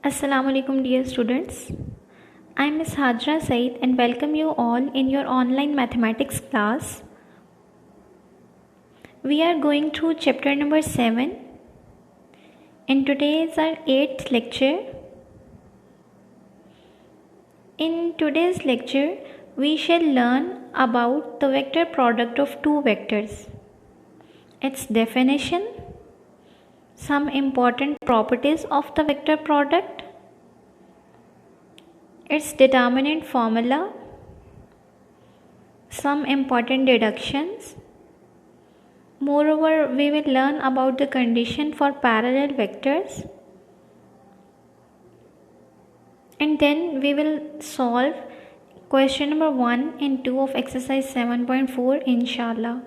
Assalamu alaikum dear students. I am Ms. Hajra Said and welcome you all in your online mathematics class. We are going through chapter number 7 and today is our 8th lecture. In today's lecture, we shall learn about the vector product of two vectors, its definition, some important properties of the vector product, its determinant formula, some important deductions. Moreover, we will learn about the condition for parallel vectors, and then we will solve question number 1 and 2 of exercise 7.4 inshallah.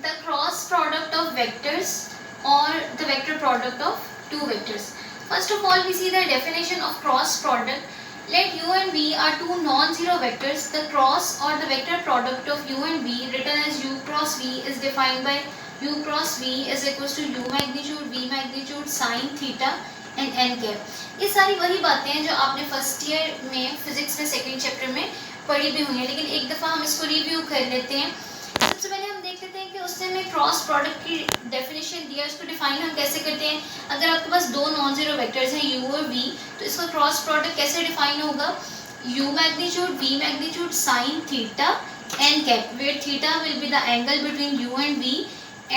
The cross product of vectors or the vector product of two vectors. First of all, we see the definition of cross product. Let u and v are two non-zero vectors. The cross or the vector product of u and v written as u cross v is defined by u cross v is equals to u magnitude v magnitude sin theta and n cap. ये सारी वही बातें हैं जो आपने first year में physics में second chapter में पढ़ी भी हुई हैं, लेकिन एक दफ़ा हम इसको रिव्यू कर लेते हैं। सबसे पहले हम देख लेते हैं कि उसने हमें क्रॉस प्रोडक्ट की डेफिनेशन दिया, उसको डिफाइन हम कैसे करते हैं। अगर आपके पास दो नॉन जीरो वेक्टर्स हैं u और v, तो इसका क्रॉस प्रोडक्ट कैसे डिफाइन होगा। u magnitude v magnitude sine theta n cap, where theta will be the angle between u and v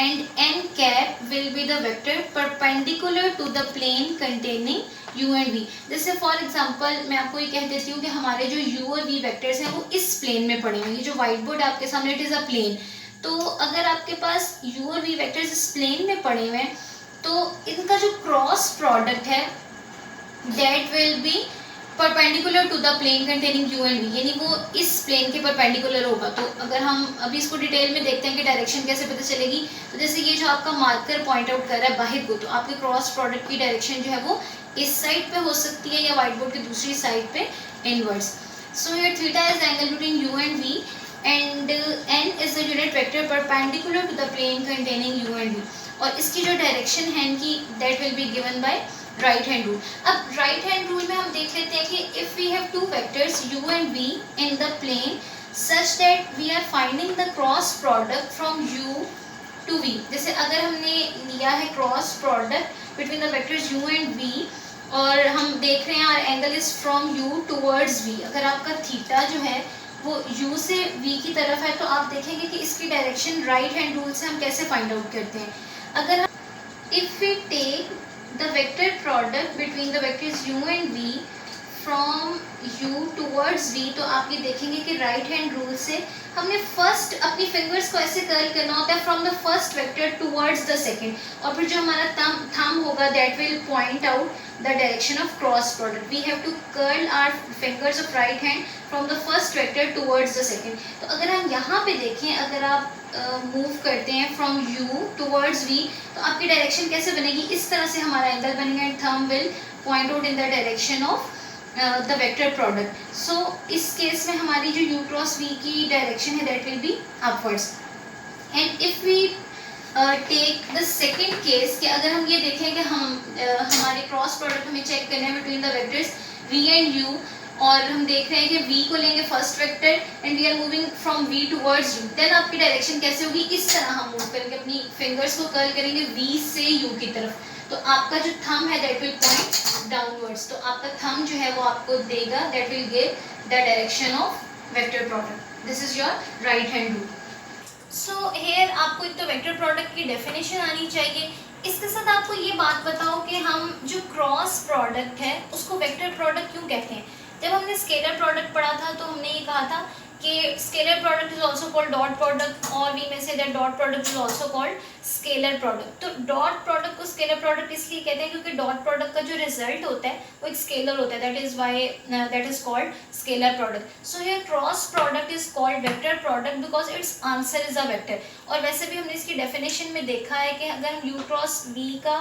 and n cap will be the vector perpendicular to the plane containing u and v। जैसे for example मैं आपको ये कह देती हूँ कि हमारे जो u और v वेक्टर्स हैं वो इस प्लेन में पड़े हुए हैं। ये जो व्हाइट बोर्ड आपके सामने इट इज़ अ प्लेन, तो अगर आपके पास u और v वेक्टर्स इस प्लेन में पड़े हुए हैं तो इनका जो क्रॉस प्रोडक्ट है that will be perpendicular to the plane containing u and v, यानी वो इस प्लेन के परपेंडिकुलर होगा। तो अगर हम अभी इसको डिटेल में देखते हैं कि डायरेक्शन कैसे पता चलेगी, तो जैसे ये जो आपका मार्कर पॉइंट आउट कर रहा है बाहर को, तो आपके क्रॉस प्रोडक्ट की डायरेक्शन जो है वो इस साइड पे हो सकती है या व्हाइट बोर्ड की दूसरी साइड पे inverse. So here theta is the angle between u and v and n is the unit vector perpendicular to the plane containing u and v, और इसकी जो डायरेक्शन है इनकी that will be given by right hand rule. अब right hand rule में हम देख लेते हैं कि if we have two vectors u and v in the plane such that we are finding the cross product from u to v। जैसे अगर हमने लिया है cross product between the vectors u and v और हम देख रहे हैं our angle is from u towards v, अगर आपका थीटा जो है वो u से v की तरफ है तो आप देखेंगे कि इसकी डायरेक्शन राइट हैंड रूल से हम कैसे फाइंड आउट करते हैं। अगर हम if we take the vector product between the vectors u and v from u towards v, तो आप ये देखेंगे कि राइट हैंड रूल से हमने फर्स्ट अपनी फिंगर्स को ऐसे कर्ल करना होता है from the first vector towards the second, और फिर जो हमारा थंब होगा that will point out the direction of cross product. We have to curl our fingers of right hand from the first vector towards the second. तो अगर हम यहाँ पे देखें, अगर आप मूव करते हैं फ्रॉम u टुवर्ड्स v, तो आपकी डायरेक्शन कैसे बनेगी, इस तरह से हमारा एंगल बनेगा and thumb will point out in the direction of the vector product. So इस केस में हमारी जो u क्रॉस v की डायरेक्शन है that will be upwards. And if we take the second case कि अगर हम ये देखें कि हम हमारे क्रॉस प्रोडक्ट हमें चेक करना है between the vectors v and u, और हम देख रहे हैं कि v को लेंगे first vector and we are moving from v towards u, then आपकी डायरेक्शन कैसे होगी, इस तरह हम मूव करेंगे, अपनी फिंगर्स को कर्ल करेंगे v से u की तरफ, तो आपका जो थंब है दैट विल पॉइंट डाउनवर्ड्स। तो आपका थंब जो है वो आपको देगा that will give the direction of vector product. This is your right hand rule. So here आपको एक तो वेक्टर प्रोडक्ट की डेफिनेशन आनी चाहिए, इसके साथ आपको ये बात बताओ कि हम जो क्रॉस प्रोडक्ट है उसको वेक्टर प्रोडक्ट क्यों कहते हैं। जब हमने स्केलर प्रोडक्ट पढ़ा था तो हमने ये कहा था कि scalar product is also called dot product, और वी में say that dot product is also called scalar product. तो डॉट प्रोडक्ट को स्केलर प्रोडक्ट इसलिए कहते हैं क्योंकि डॉट प्रोडक्ट का जो रिजल्ट होता है वो एक स्केलर होता है, that is why that is called scalar product. So here cross product is called vector product because its answer is a vector. और वैसे भी हमने इसकी डेफिनेशन में देखा है कि अगर हम u क्रॉस v का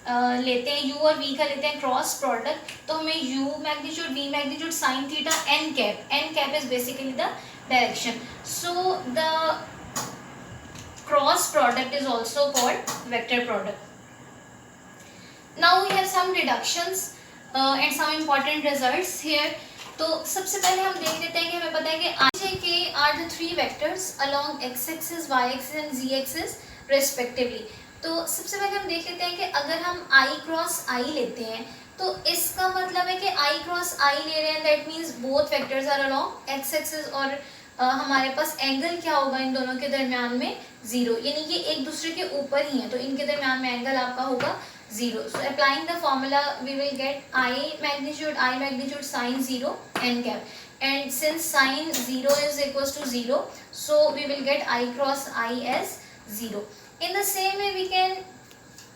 लेते हैं, u और v का लेते हैं क्रॉस प्रोडक्ट, तो हमें u magnitude v magnitude sine theta n cap is basically the direction. So the cross product is also called vector product. Now we have some deductions and some important results here. तो सबसे पहले हम देख लेते हैं कि हमें पता है कि I J K are the three vectors along x axis, y axis and z axis respectively. तो सबसे पहले हम देख लेते हैं कि अगर हम I क्रॉस I लेते हैं तो इसका मतलब है कि I क्रॉस I ले रहे हैं, that means both vectors are along x axis और हमारे पास एंगल क्या होगा इन दोनों के दरमियान में 0, यानी कि एक दूसरे के ऊपर ही है तो इनके दरमियान में एंगल आपका होगा 0. So applying the formula we will get I magnitude sin 0 n cap, and since sin 0 is equals to 0, so we will get I cross I as 0. In the same way we can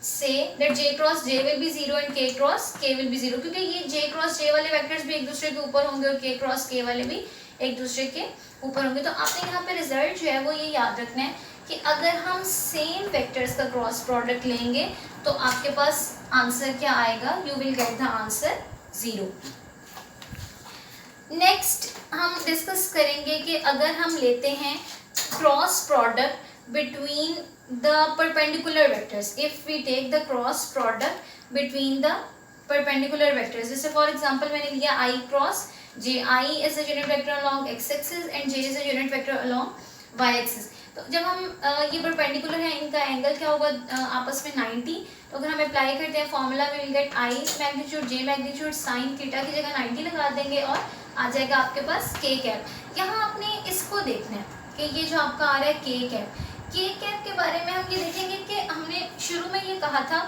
say that j cross j will be 0 and k cross k will be 0, क्योंकि ये j cross j वाले vectors भी एक दूसरे के ऊपर होंगे और k cross k वाले भी एक दूसरे के ऊपर होंगे. तो आपने यहाँ पे रिजल्ट जो है वो ये याद रखना है कि अगर हम सेम वेक्टर्स का क्रॉस प्रोडक्ट लेंगे तो आपके पास आंसर क्या आएगा, you will get the answer 0. Next हम डिस्कस करेंगे कि अगर हम लेते हैं cross product between the perpendicular vectors, if we take the cross product between the perpendicular vectors. जैसे फॉर एग्जांपल मैंने लिया I cross j, I is a unit vector along x axis and j is a unit vector along y axis. तो जब हम ये perpendicular है इनका angle क्या होगा आपस में 90. तो अगर हम अप्लाई करते हैं फॉर्मूला में will get I magnitude j magnitude sine theta की जगह 90 लगा देंगे और आ जाएगा आपके पास k कैप. यहाँ आपने इसको देखना है कि ये जो आपका आ रहा है k कैप. k कैप के बारे में हम ये देखेंगे कि हमने शुरू में ये कहा था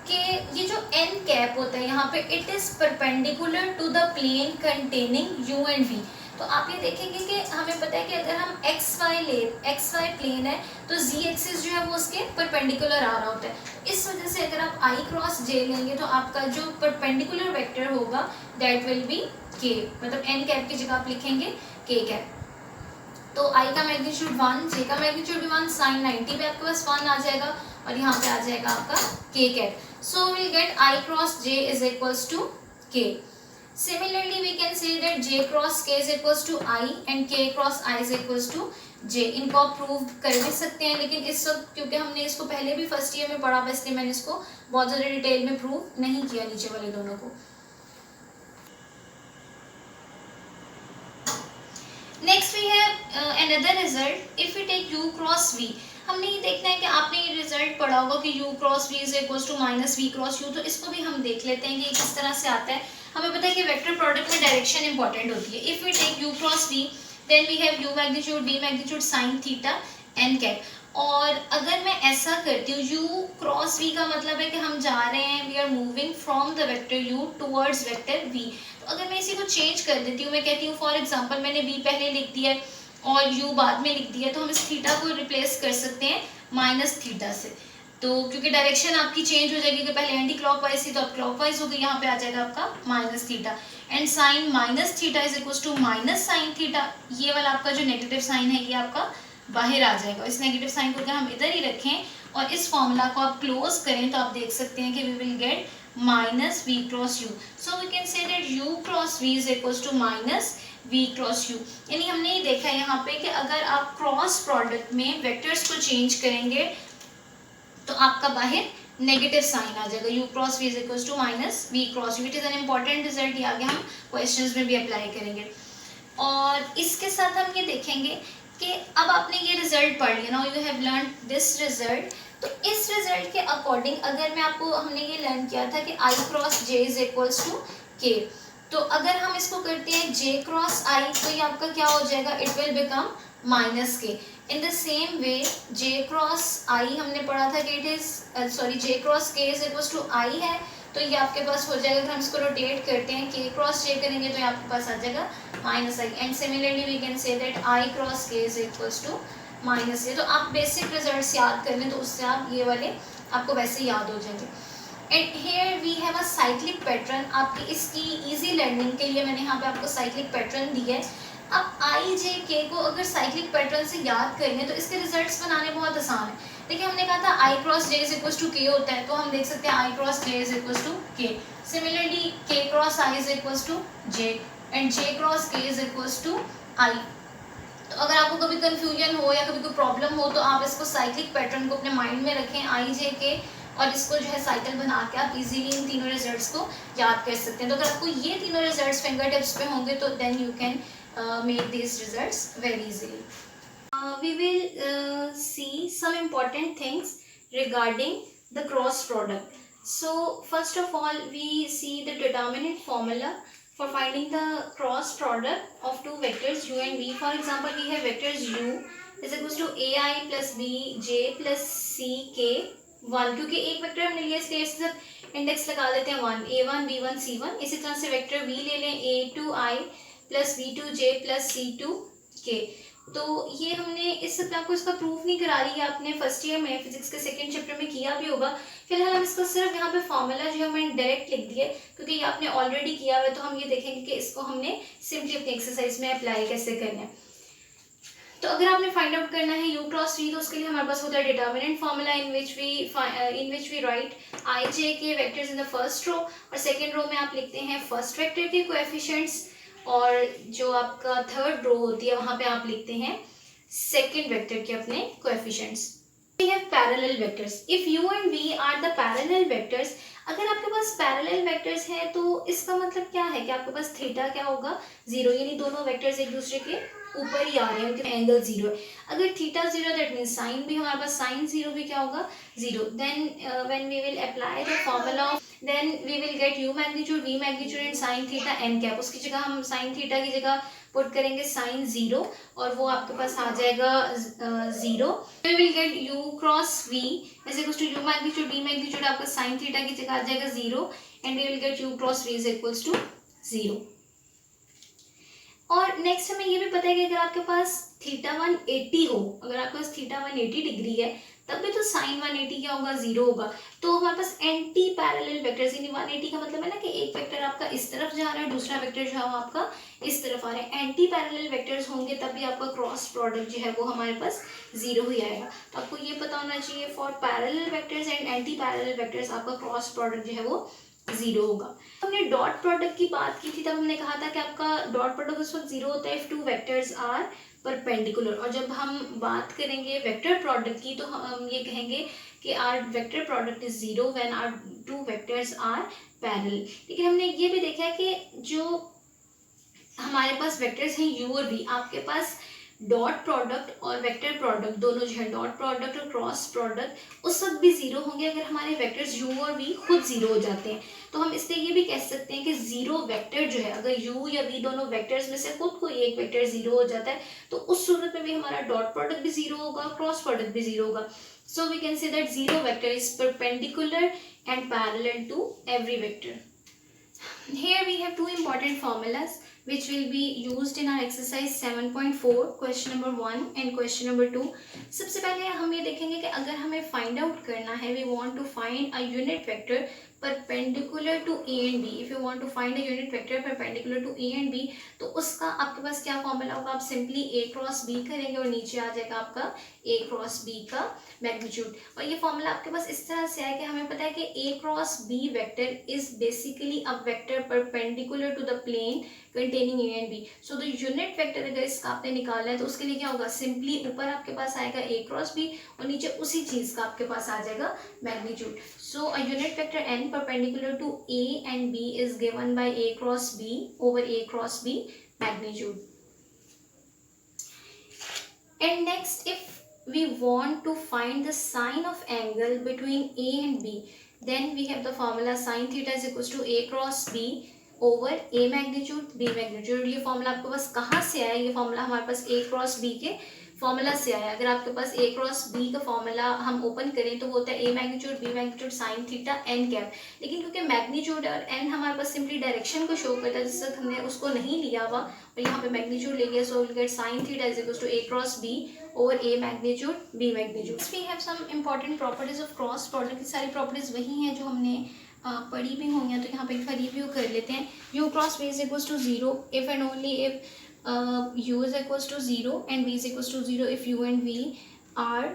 कि ये जो n कैप होता है यहाँ पे it is perpendicular to the plane containing u and v. तो आप ये देखेंगे कि हमें पता है कि अगर हम xy प्लेन है तो z एक्सिस जो है वो उसके परपेंडिकुलर आ रहा होता है. इस वजह से अगर आप I क्रॉस j लेंगे तो आपका जो परपेंडिकुलर वेक्टर होगा दैट विल बी k, मतलब n कैप की जगह आप लिखेंगे k कैप. तो I का मैग्नीट्यूड 1, j का मैग्नीट्यूड भी 1, साइन 90 पे आपके पास 1 आ जाएगा और यहाँ पे आ जाएगा आपका k cap. So we will get I cross j is equals to k. Similarly, we can say that j cross k is equals to I and k cross I is equals to j. इनको आप prove कर भी सकते हैं, लेकिन इस वक्त क्योंकि हमने इसको पहले भी फर्स्ट ईयर में पढ़ा था इसलिए मैंने इसको बहुत ज़्यादा डिटेल में प्रूव नहीं किया नीचे वाले दोनों को. Next we have another result. If we take u cross v, हमने ये देखना है कि आपने ये रिजल्ट पढ़ा होगा कि u cross v is equals to minus v cross u. तो इसको भी हम देख लेते हैं कि किस तरह से आता है. हमें पता है कि वेक्टर प्रोडक्ट में डायरेक्शन इंपॉर्टेंट होती है. If we take u cross v then we have u magnitude v magnitude sine theta n cap. और अगर मैं ऐसा करती हूँ u क्रॉस v का मतलब है कि हम जा रहे हैं, we are moving from the vector u towards vector v. तो अगर मैं इसी को चेंज कर देती हूँ, मैं कहती हूँ फॉर एग्जाम्पल मैंने v पहले लिख दिया है और u बाद में लिख दिया, तो हम इस थीटा को रिप्लेस कर सकते हैं माइनस थीटा से. तो क्योंकि डायरेक्शन आपकी चेंज हो जाएगी कि पहले एंटी क्लॉकवाइज थी तो अब क्लॉकवाइज हो गई, यहाँ पे आ जाएगा आपका minus theta. And sine minus theta is equal to minus sine theta. ये वाला आपका जो नेगेटिव साइन है ये आपका बाहर आ जाएगा. इस नेगेटिव साइन को अगर हम इधर ही रखें और इस फॉर्मूला को आप क्लोज करें तो आप देख सकते हैं कि we will get minus v cross u. So we can say that u cross v is equal to minus v cross u. यानी हमने ये देखा है यहाँ पे कि अगर आप क्रॉस प्रोडक्ट में वेक्टर्स को चेंज करेंगे तो आपका बाहर नेगेटिव साइन आ जाएगा. u cross v is equal to minus v cross u. It is an important result, ये आगे हम क्वेश्चंस में भी अप्लाई करेंगे. और इसके साथ हम ये देखेंगे कि अब आपने ये रिजल्ट पढ़ लिया, now you have learn this result. तो इस रिजल्ट के अकॉर्डिंग अगर मैं आपको, हमने ये लर्न किया था कि I cross j is equals to k. तो अगर हम इसको करते हैं j क्रॉस I तो ये आपका क्या हो जाएगा, it will become minus k. In the same way j cross I हमने पढ़ा था कि it is j cross k is equals to I है, तो ये आपके पास हो जाएगा. अगर हम इसको रोटेट करते हैं k क्रॉस j करेंगे तो ये आपके पास आ जाएगा minus I. And similarly we can say that I cross k is equals to minus. ये तो आप बेसिक रिजल्ट्स याद कर लें तो उससे आप ये वाले आपको वैसे याद हो जाएंगे. And here we have a cyclic pattern. आपकी इसकी इजी लर्निंग के लिए मैंने यहाँ पे आपको साइक्लिक पैटर्न दिया है. अब I J K को अगर साइक्लिक पैटर्न से याद कर लें तो इसके रिजल्ट्स बनाने बहुत आसान है. देखिए हमने कहा था I cross j is equal to k होता है, तो हम देख सकते हैं I cross j is equal to k. Similarly k cross I is equal to j and j cross k is equal to I. तो अगर आपको कभी कंफ्यूजन हो या कभी कोई प्रॉब्लम हो तो आप इसको साइक्लिक पैटर्न को अपने माइंड में रखें. I J K और इसको जो है साइकिल बना के आप इजीली इन तीनों रिजल्ट्स को याद कर सकते हैं। तो अगर आपको ये तीनों रिजल्ट्स फिंगर टिप्स पे होंगे तो then you can make these results very easily. We will see some important things regarding the cross product. So first of all we see the determinant formula for finding the cross product of two vectors u and v. For example, we have vectors u is equals to ai plus b j plus c k 1, क्योंकि एक vector हमने लिया इसलिए इसके साथ index लगा देते हैं 1, a1 b1 c1। इसी तरह से वेक्टर v ले लें a2i plus b2j plus c2k। तो ये हमने इस समय आपको इसका प्रूफ नहीं करा रही है, आपने फर्स्ट ईयर में फिजिक्स के सेकंड चैप्टर में किया भी होगा। फिलहाल हम इसका सिर्फ यहाँ पे फॉर्मूला जो है मैंने डायरेक्ट लिख दिया क्योंकि ये आपने ऑलरेडी किया हुआ है। तो हम ये देखेंगे कि इसको हमने सिंपली अपनी एक्सरसाइज में अप्लाई कैसे करना है। तो अगर आपने फाइंड आउट करना है u क्रॉस v, तो उसके लिए हमारे पास होता है determinant formula in which we write I J K vectors in the first row, और सेकंड रो में आप लिखते हैं फर्स्ट वेक्टर के कोएफिशिएंट्स, और जो आपका थर्ड रो होती है वहां पे आप लिखते हैं सेकंड वेक्टर के अपने coefficients. We have parallel vectors. If u and v are the parallel vectors, अगर आपके पास पैरेलल वेक्टर्स हैं तो इसका मतलब क्या है कि आपके पास थीटा क्या होगा 0, यानी दोनों वेक्टर्स एक दूसरे के ऊपर ही आ रहे हैं, उनके एंगल 0 है। अगर थीटा 0 दैट मीन्स साइन भी हमारे पास साइन 0 भी क्या होगा 0। Then when we will apply the formula of then we will get u magnitude v magnitude and sine theta n cap. उसकी जगह हम साइन थीटा की जगह पुट करेंगे साइन 0 और वो आपके पास आ जाएगा 0। We will get u cross v is equals to u magnitude v magnitude आपका साइन थीटा की जगह आ जाएगा 0 and we will get u cross v is equals to 0। और नेक्स्ट हमें ये भी पता है कि अगर आपके पास थीटा 180 हो, अगर आपके पास थीटा 180 डिग्री है तब भी तो साइन 180 क्या होगा 0 होगा। तो हमारे पास एंटी पैरेलल वेक्टर्स, यानी 180 का मतलब है ना कि एक वेक्टर आपका इस तरफ जा रहा है, दूसरा वेक्टर जो है वो आपका इस तरफ आ रहा है। एंटी पैरेलल वेक्टर्स होंगे तब भी आपका क्रॉस प्रोडक्ट जो है वो हमारे पास 0 ही आएगा। तो आपको ये पता होना चाहिए for parallel vectors and anti parallel vectors आपका क्रॉस प्रोडक्ट जो है वो 0 होगा। हमने डॉट प्रोडक्ट की बात की थी, तब हमने कहा था कि आपका डॉट प्रोडक्ट उस वक्त 0 होता है if two vectors are perpendicular. और जब हम बात करेंगे वेक्टर प्रोडक्ट की तो हम ये कहेंगे कि are vector product is 0 when are two vectors are parallel. लेकिन हमने ये भी देखा है कि जो हमारे पास वेक्टर्स हैं u और v, आपके पास डॉट प्रोडक्ट और वेक्टर प्रोडक्ट दोनों जो है डॉट प्रोडक्ट और क्रॉस प्रोडक्ट उस वक्त भी 0 होंगे अगर हमारे वेक्टर्स u और v खुद 0 हो जाते हैं। तो हम इसलिए ये भी कह सकते हैं कि 0 वेक्टर जो है, अगर u या v दोनों वेक्टर्स में से खुद कोई एक वेक्टर 0 हो जाता है तो उस सूरत में भी हमारा डॉट प्रोडक्ट भी 0 होगा, क्रॉस प्रोडक्ट भी 0 होगा। So we can say that 0 vector is perpendicular and parallel to every vector. Here we have two important formulas which will be used in our exercise 7.4 question number 1 and question number 2। सबसे पहले हम ये देखेंगे कि अगर हमें find out करना है, we want to find a unit vector perpendicular to a and b। if you want to find a unit vector perpendicular to a and b तो उसका आपके पास क्या फॉर्मूला होगा, आप सिंपली a क्रॉस b करेंगे और नीचे आ जाएगा आपका a क्रॉस b का मैग्नीट्यूड। और ये फॉर्मूला आपके पास इस तरह से है कि हमें पता है कि a cross b vector is basically a vector perpendicular to the plane containing a and b। So the unit vector अगर इसका आपने निकालना है तो उसके लिए क्या होगा, सिंपली ऊपर आपके पास आएगा a क्रॉस b और नीचे उसी चीज का आपके पास आ जाएगा magnitude. So a unit vector n perpendicular to a and b is given by a cross b over a cross b magnitude। And next, if we want to find the sine of angle between a and b, then we have the formula sin theta is equals to a cross b over a magnitude b magnitude। ये formula आपके पास कहाँ से आया, ये formula हमारे पास a cross b के formula से आया। अगर आपके पास a क्रॉस b का फॉर्मूला हम ओपन करें तो वो होता है a magnitude b magnitude sine theta n cap. लेकिन क्योंकि मैग्नीट्यूड और n हमारे पास सिंपली डायरेक्शन को शो करता है, जिस वक्त हमने उसको नहीं लिया हुआ और यहाँ पे मैग्नीट्यूड ले लिया, so will get sine theta is equals to a cross b over a magnitude b magnitude. We have some important properties of cross product. सारी प्रॉपर्टीज वही हैं जो हमने पढ़ी भी हुई हैं, तो यहाँ पे एक बार रिव्यू कर लेते हैं। u cross v is equals to 0 if and only if u is equals to 0 and v is equals to 0 if u and v are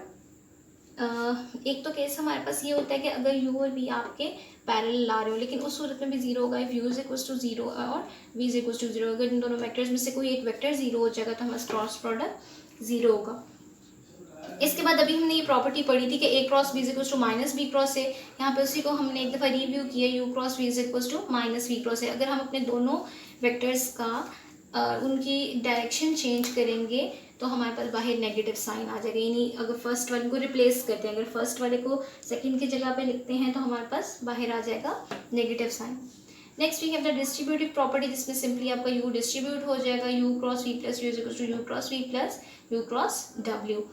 एक तो केस हमारे पास ये होता है कि अगर u और v आपके पैरेलल ला रहे हो, लेकिन उस सूरत में भी 0 होगा if u is equals to 0 और v is equals to 0। अगर इन दोनों वेक्टर्स में से कोई एक वेक्टर 0 हो जाएगा तो हमारा क्रॉस प्रोडक्ट 0 होगा। इसके बाद अभी हमने ये प्रॉपर्टी पढ़ी थी कि A cross B is equal to minus B cross A. यहाँ पे उसी को हमने एक दफ़ा रिव्यू किया, U cross B is equal to minus B cross A. अगर हम अपने दोनों वेक्टर्स का उनकी डायरेक्शन चेंज करेंगे तो हमारे पास बाहर नेगेटिव साइन आ जाएगा। यानी अगर फर्स्ट वाले को रिप्लेस करते हैं, अगर फर्स्ट वाले को सेकंड की जगह पे लिखते हैं तो हमारे पास बाहर आ जाएगा negative sign. Next we have the distributive property, जिसमें सिंपली आपका यू डिस्ट्रीब्यूट हो जाएगा, u cross v plus u is equal to u cross v plus u cross डब्ल्यू।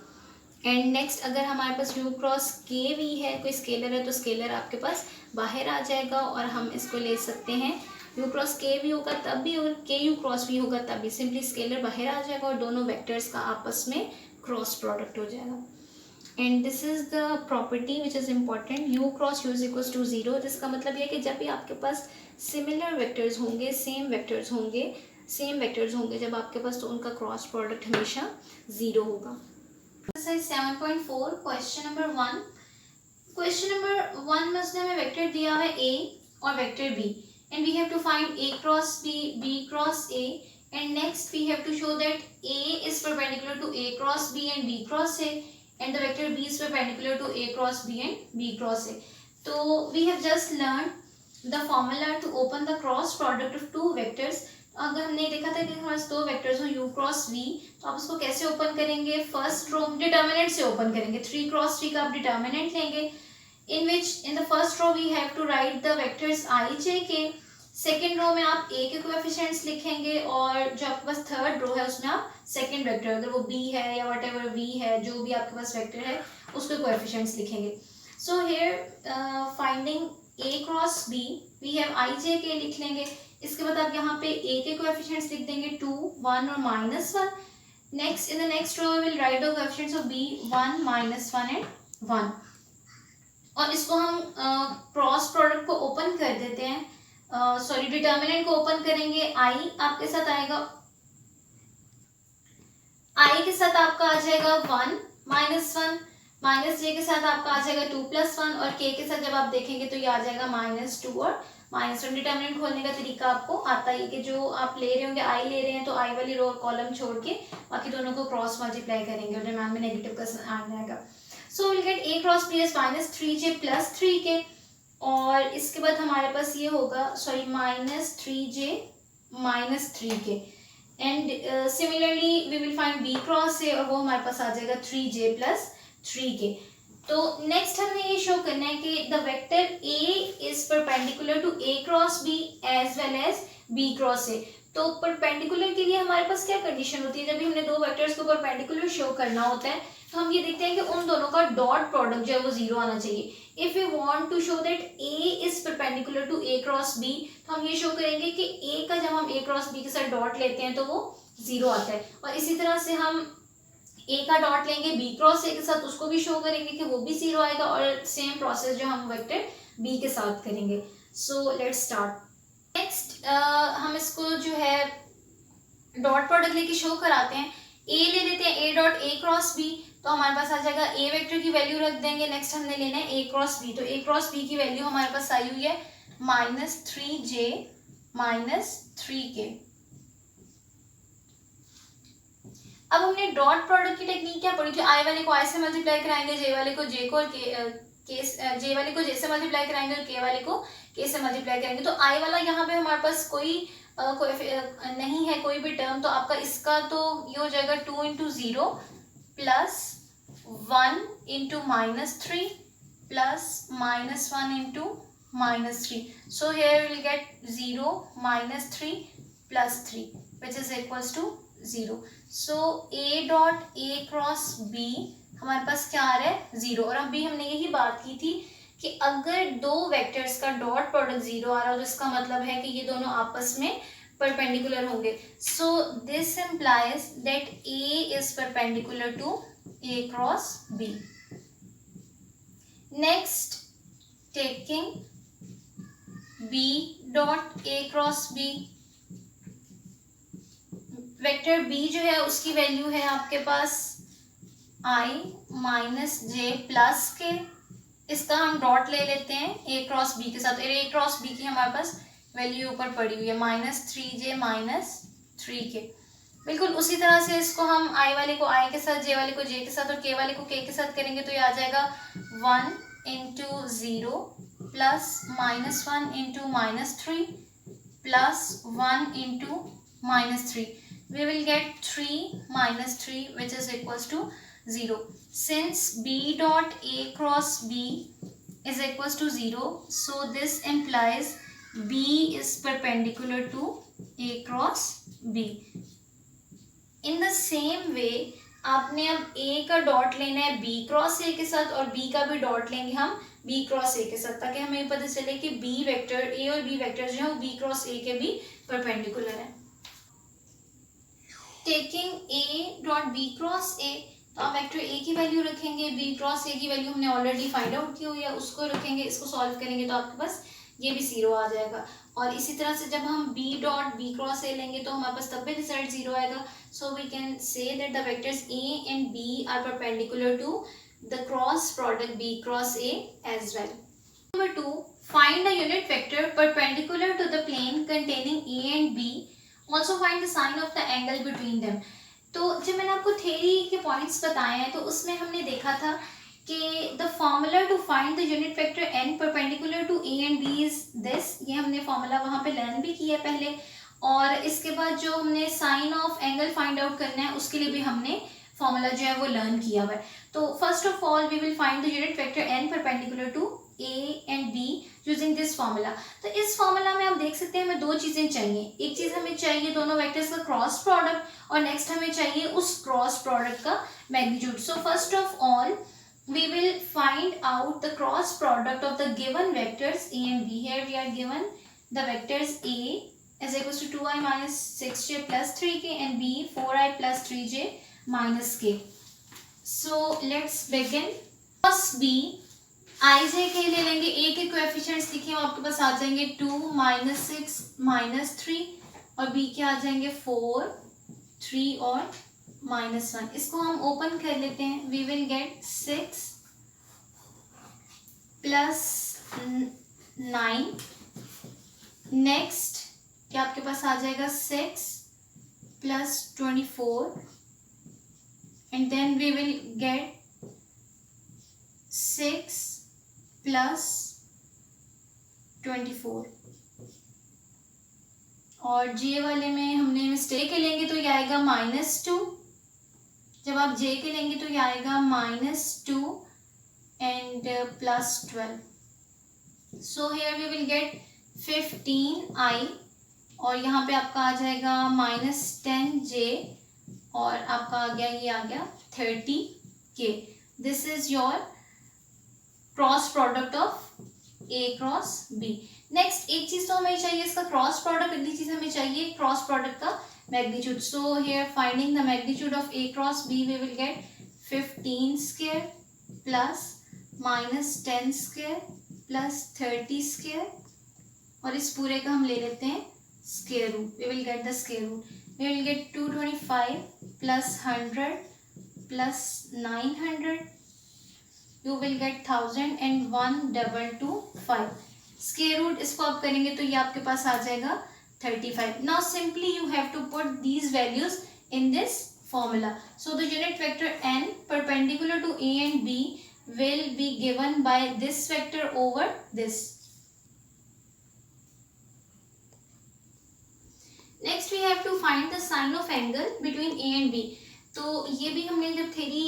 एंड नेक्स्ट अगर हमारे पास यू क्रॉस के वी है, कोई स्केलर है, तो स्केलर आपके पास बाहर आ जाएगा और हम इसको ले सकते हैं यू क्रॉस के वी होगा तब भी, और के यू क्रॉस वी होगा तब भी, सिंपली स्केलर बाहर आ जाएगा और दोनों वेक्टर्स का आपस में क्रॉस प्रोडक्ट हो जाएगा। And this is the property which is important, u cross u is equal to zero. जिसका मतलब यह है कि जब भी आपके पास सिमिलर वेक्टर्स होंगे, सेम वेक्टर्स होंगे जब आपके पास, तो उनका क्रॉस प्रोडक्ट हमेशा जीरो होगा। Exercise 7.4 question number 1। Question number 1 में उसने हमें वेक्टर दिया है a और vector b and we have to find a cross b, b cross a, and next we have to show that a is perpendicular to a cross b and b cross a, and the vector b is perpendicular to a cross b and b cross a. So we have just learned the formula to open the cross product of two vectors. अगर हमने देखा था कि हमारे पास दो vectors हो u cross v, तो आप उसको कैसे ओपन करेंगे, फर्स्ट रो डिटर्मिनेंट से ओपन करेंगे। 3 क्रॉस 3 का आप डिटर्मिनेंट लेंगे, in the first row we have to write the vectors I j k। Second row में आप a के कोएफिशिएंट्स लिखेंगे और जो आपके पास थर्ड रो है उसमें आप सेकेंड वेक्टर, अगर वो b है या व्हाटएवर v है, जो भी आपके पास वेक्टर है उसके कोएफिशिएंट्स लिखेंगे। So here finding a cross b we have i j k लिख लेंगे। इसके बाद आप यहाँ पे a के कोएफिशिएंट्स लिख देंगे 2, 1 और -1। Next in the next row will write the coefficients of b 1, -1 and 1, और इसको हम क्रॉस प्रोडक्ट को ओपन कर देते हैं, सॉरी डिटर्मिनेंट को ओपन करेंगे। i आपके साथ आएगा, i के साथ आपका आ जाएगा 1, -1, माइनस j के साथ आपका आ जाएगा 2 + 1, और k के साथ जब आप देखेंगे तो ये आ जाएगा -2 और -1। डिटर्मिनेंट खोलने का तरीका आपको आता ही कि जो आप ले रहे होंगे, i ले रहे हैं तो i वाली रो कॉलम छोड़ के बाकी दोनों को क्रॉस मल्टीप्लाई करेंगे और दरम्यान में नेगेटिव का साइन आएगा। सो will gate a cross b is -3j + 3k, और इसके बाद हमारे पास ये होगा, sorry -3j -3k, and similarly we will find b cross a, और वो हमारे पास आ जाएगा 3j + 3k। तो नेक्स्ट हमें ये शो करना है कि the vector a is perpendicular to a cross b as well as b cross a। तो परपेंडिकुलर के लिए हमारे पास क्या कंडीशन होती है, जब भी हमने दो वेक्टर्स को परपेंडिकुलर शो करना होता है तो हम ये देखते हैं कि उन दोनों का डॉट प्रोडक्ट जो है वो जीरो आना चाहिए। If we want to show that a is perpendicular to a cross b, तो हम ये शो करेंगे कि a का जब हम a क्रॉस b के साथ डॉट लेते हैं तो वो जीरो आता है, और इसी तरह से हम a का डॉट लेंगे b क्रॉस a के साथ, उसको भी शो करेंगे कि वो भी जीरो आएगा, और सेम प्रोसेस जो हम वेक्टर b के साथ करेंगे। So let's start. नेक्स्ट हम इसको जो है डॉट प्रोडक्ट लेके शो कराते हैं। a ले लेते हैं a dot a cross b, तो हमारे पास आ जाएगा a वेक्टर की वैल्यू रख देंगे। नेक्स्ट हमने लेना है a क्रॉस b, तो a क्रॉस b की वैल्यू हमारे पास आई हुई है -3j -3k। अब हमने डॉट प्रोडक्ट की टेक्निक क्या पढ़ी थी, i वाले को i से मल्टीप्लाई कराएंगे, j वाले को j को, और j वाले को j से मल्टीप्लाई कराएंगे और k वाले को k से मल्टीप्लाई करेंगे। तो i वाला यहाँ पे हमारे पास कोई नहीं है, कोई भी टर्म, तो आपका इसका तो ये हो जाएगा 2 × 0 + 1 × -3 + -1 × -3। So here we will get 0 -3 + 3 which is equals to 0। So a dot a cross b हमारे पास क्या आ रहा है, 0। और अभी हमने यही बात की थी कि अगर दो वेक्टर्स का डॉट प्रोडक्ट 0 आ रहा हो तो इसका मतलब है कि ये दोनों आपस में परपेंडिकुलर होंगे। So this implies that a is perpendicular to a cross b। Next taking b dot a cross b, vector b जो है उसकी वैल्यू है आपके पास i -j + k। इसका हम डॉट ले लेते हैं a क्रॉस b के साथ, a क्रॉस b की हमारे पास वैल्यू ऊपर पड़ी हुई है -3j -3k। बिल्कुल उसी तरह से इसको हम आई वाले को आई के साथ, जे वाले को जे के साथ और के वाले को के साथ करेंगे तो ये आ जाएगा 1 into 0 plus -1 into -3 plus 1 into -3. We will get 3 minus 3 which is equals to 0. Since b dot a cross b is equals to 0, so this implies b is perpendicular to a cross b. In the same way आपने अब a का dot लेना है b cross a के साथ और b का भी डॉट लेंगे हम b क्रॉस a के साथ, ताकि हमें पता चले कि b वेक्टर a और b वेक्टर जो है वो b क्रॉस a के भी परपेंडिकुलर है. Taking a dot b cross a, तो आप वेक्टर a की वैल्यू रखेंगे, b क्रॉस a की वैल्यू हमने ऑलरेडी फाइंड आउट की हुई है उसको रखेंगे, इसको सॉल्व करेंगे तो आपके पास ये भी 0 आ जाएगा. और इसी तरह से जब हम b dot b cross a लेंगे तो हमारे पास तब भी रिजल्ट 0 आएगा. So we can say that the vectors a and b are perpendicular to the cross product b cross a as well. Number 2, find a unit vector perpendicular to the plane containing a and b. Also find the sine of the angle between them. तो जब मैंने आपको theory के points बताए हैं तो उसमें हमने देखा था कि the formula to find the unit vector n perpendicular to a and b is this. ये हमने फॉर्मूला वहाँ पे लर्न भी किया पहले, और इसके बाद जो हमने sine of angle find out करना है उसके लिए भी हमने फॉर्मूला जो है वो लर्न किया हुआ है. तो first of all we will find the unit vector n perpendicular to a and b using this formula. तो इस फॉर्मूला में आप देख सकते हैं हमें दो चीजें चाहिए. एक चीज हमें चाहिए दोनों वेक्टर्स का क्रॉस प्रोडक्ट और नेक्स्ट हमें चाहिए उस क्रॉस प्रोडक्ट का magnitude. So first of all we will find out the cross product of the given vectors a and b. Here we are given the vectors a is equals to 2i minus 6j plus 3k and b 4i plus 3j minus k. So let's begin. Cross b i j k ले लेंगे. a के coefficients लिखिए आपके पास आ जाएंगे 2 minus 6 minus 3 और b के आ जाएंगे 4 3 और -1. इसको हम ओपन कर लेते हैं. We will get 6 plus 9. Next क्या आपके पास आ जाएगा 6 plus 24 and then we will get 6 plus 24. और जे वाले में हमने मिस्टेक लेंगे तो ये आएगा -2. जब आप जे के लेंगे तो ये आएगा -2 and +12. So here we will get 15i और यहाँ पे आपका आ जाएगा -10j और आपका आ गया ये आ गया 30k. This is your cross product of a cross b. Next एक चीज तो हमें चाहिए इसका क्रॉस प्रोडक्ट, अगली चीज हमें चाहिए क्रॉस प्रोडक्ट का magnitude. So here finding the magnitude of a cross b we will get 15 square plus -10 square plus 30 square और इस पूरे का हम ले लेते हैं square root. We will get the square root. We will get 225 plus 100 plus 900. You will get 1000 and 1225. Square root इसको आप करेंगे तो ये आपके पास आ जाएगा 35. Now simply you have to put these values in this formula. So the unit vector n perpendicular to a and b will be given by this vector over this. Next we have to find the sine of angle between a and b. तो ये भी हमने जब theory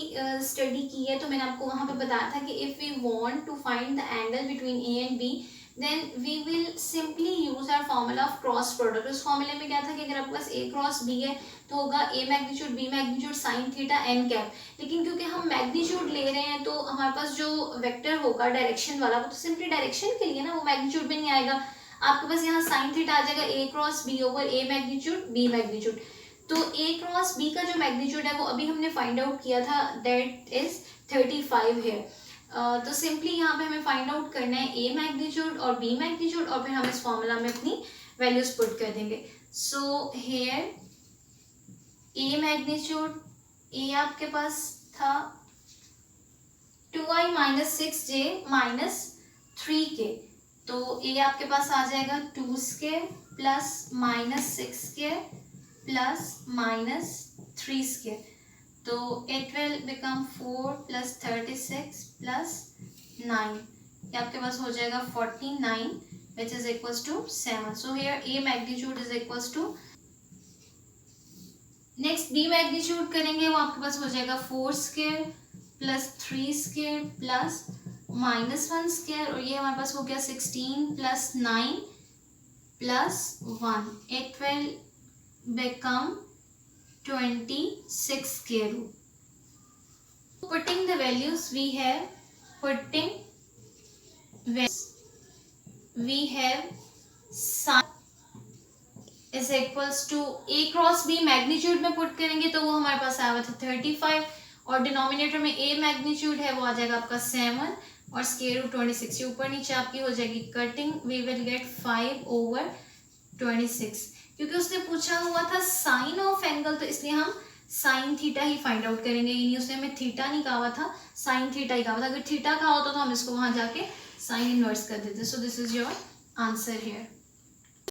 study की है तो मैंने आपको वहाँ पे बताया था कि if we want to find the angle between a and b then we will simply use our formula of cross product. उस फॉर्मूले में क्या था कि अगर आपके पास a क्रॉस b है तो होगा a magnitude b magnitude sine theta n cap. लेकिन क्योंकि हम मैग्नीट्यूड ले रहे हैं तो हमारे पास जो वेक्टर होगा डायरेक्शन वाला वो तो सिंपली डायरेक्शन के लिए ना, वो मैग्नीट्यूड भी नहीं आएगा. आपके पास यहाँ साइन थीटा आ जाएगा a cross b over a magnitude b magnitude. तो a क्रॉस b का जो मैग्नीट्यूड है वो अभी हमने फाइंड आउट किया था, दैट इज 35 है. तो सिंपली यहाँ पे हमें फाइंड आउट करना है a मैग्नीट्यूड और b मैग्नीट्यूड और फिर हम इस फॉर्मूला में अपनी वैल्यूज पुट कर देंगे. So here a magnitude a आपके पास था 2i minus 6j minus 3k. तो a आपके पास आ जाएगा 2 square plus -6 square plus minus 3 square, तो it will become 4 plus 36 plus 9, ये आपके पास हो जाएगा 49 which is equals to 7. So here A magnitude is equals to, next B magnitude करेंगे, वो आपके पास हो जाएगा 4 square plus 3 square plus minus 1 square, और ये हमारे पास हो गया 16 plus 9 plus 1, it will become 26 square root. Putting the values, we have sin is equals to a cross b magnitude में पुट करेंगे तो वो हमारे पास आया हुआ था 35, और डिनोमिनेटर में a मैग्नीट्यूड है वो आ जाएगा आपका 7 और स्क्वायर रूट 26, ये ऊपर नीचे आपकी हो जाएगी कटिंग, वी विल गेट 5/26, क्योंकि उसने पूछा हुआ था साइन ऑफ एंगल तो इसलिए हम साइन थीटा ही फाइंड आउट करेंगे, यानी उसने हमें थीटा नहीं कहा हुआ था, साइन थीटा ही कहा हुआ था, अगर थीटा कहा होता तो हम इसको वहां जाके साइन इनवर्स कर देते. So this is your answer here.